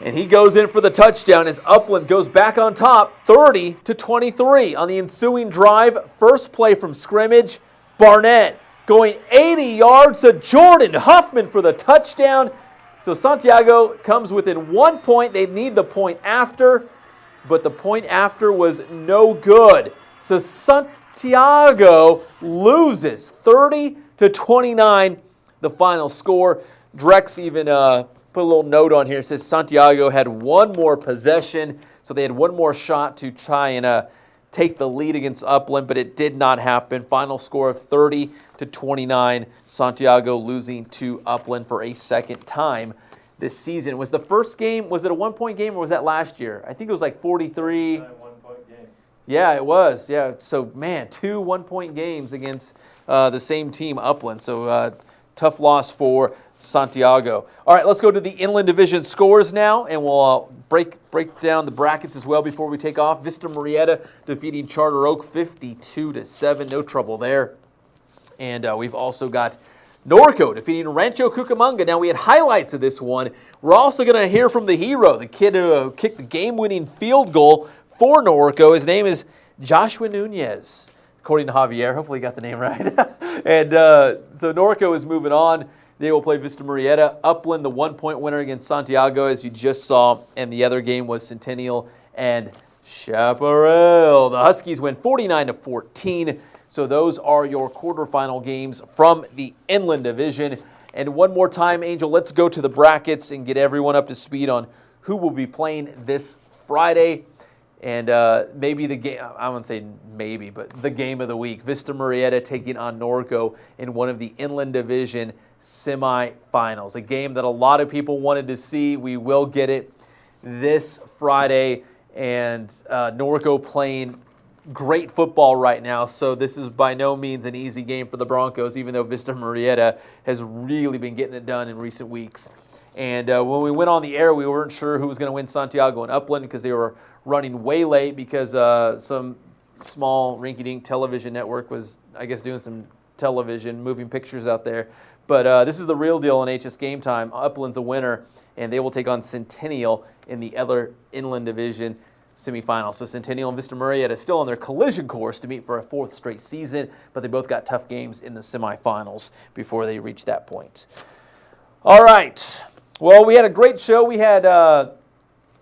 and he goes in for the touchdown as Upland goes back on top, 30-23. On the ensuing drive, first play from scrimmage, Barnett going 80 yards to Jordan Huffman for the touchdown. So Santiago comes within 1 point. They need the point after, but the point after was no good. So Santiago loses 30-29, the final score. Drex even put a little note on here. It says Santiago had one more possession, so they had one more shot to try and take the lead against Upland, but it did not happen. Final score of 30-29, Santiago losing to Upland for a second time this season. Was the first game, was it a 1 point game, or was that last year? I think it was like 43. 1 point game. Yeah, it was. Yeah, so man, 2 1 point games against the same team, Upland. So tough loss for Santiago. All right, let's go to the Inland Division scores now, and we'll break down the brackets as well before we take off. Vista Murrieta defeating Charter Oak 52-7. No trouble there. And we've also got Norco defeating Rancho Cucamonga. Now, we had highlights of this one. We're also going to hear from the hero, the kid who kicked the game-winning field goal for Norco. His name is Joshua Nunez, according to Javier. Hopefully he got the name right. And so Norco is moving on. They will play Vista Murrieta. Upland, the 1 point winner against Santiago, as you just saw. And the other game was Centennial and Chaparral. The Huskies win 49-14. So those are your quarterfinal games from the Inland Division. And one more time, Angel, let's go to the brackets and get everyone up to speed on who will be playing this Friday. And maybe the game, I wouldn't say maybe, but the game of the week. Vista Murrieta taking on Norco in one of the Inland Division semifinals. A game that a lot of people wanted to see. We will get it this Friday. And Norco playing great football right now. So this is by no means an easy game for the Broncos, even though Vista Murrieta has really been getting it done in recent weeks. And when we went on the air, we weren't sure who was going to win Santiago and Upland because they were running way late because some small rinky-dink television network was, I guess, doing some television, moving pictures out there. But this is the real deal on HSGameTime. Upland's a winner, and they will take on Centennial in the other Inland Division semifinals. So Centennial and Vista Murrieta still on their collision course to meet for a 4th straight season, but they both got tough games in the semifinals before they reach that point. All right. Well, we had a great show. We had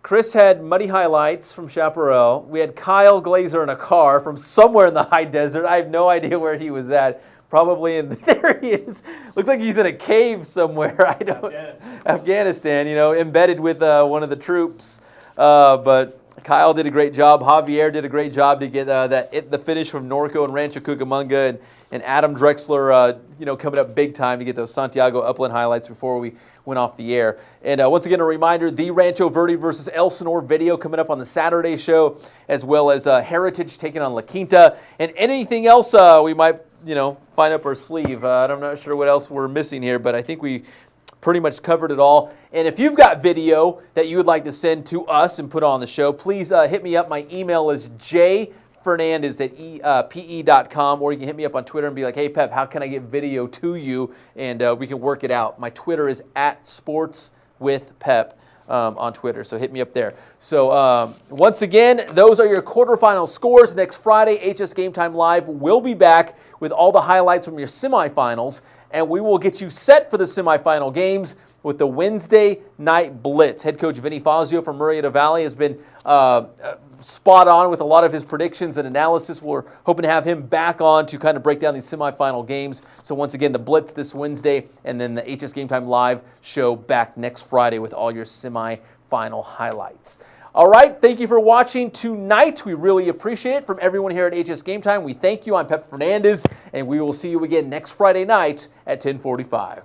Chris had muddy highlights from Chaparral. We had Kyle Glazer in a car from somewhere in the high desert. I have no idea where he was at. Probably in there he is. Looks like he's in a cave somewhere. Afghanistan, you know, embedded with one of the troops. But Kyle did a great job. Javier did a great job to get the finish from Norco and Rancho Cucamonga, and Adam Drexler, coming up big time to get those Santiago Upland highlights before we went off the air. And once again, a reminder: the Rancho Verde versus Elsinore video coming up on the Saturday show, as well as Heritage taking on La Quinta, and anything else we might find up our sleeve. I'm not sure what else we're missing here, but I think we pretty much covered it all. And if you've got video that you would like to send to us and put on the show, please hit me up. My email is jfernandez@pe.com, or you can hit me up on Twitter and be like, hey, Pep, how can I get video to you? And we can work it out. My Twitter is @sportswithpep on Twitter, so hit me up there. So once again, those are your quarterfinal scores. Next Friday, HS Game Time Live will be back with all the highlights from your semifinals, and we will get you set for the semifinal games with the Wednesday night blitz. Head coach Vinny Fazio from Murrieta Valley has been spot on with a lot of his predictions and analysis. We're hoping to have him back on to kind of break down these semifinal games. So once again, the blitz this Wednesday, and then the HS Game Time Live show back next Friday with all your semifinal highlights. All right, thank you for watching tonight. We really appreciate it. From everyone here at HS Game Time, we thank you. I'm Pep Fernandez, and we will see you again next Friday night at 10:45.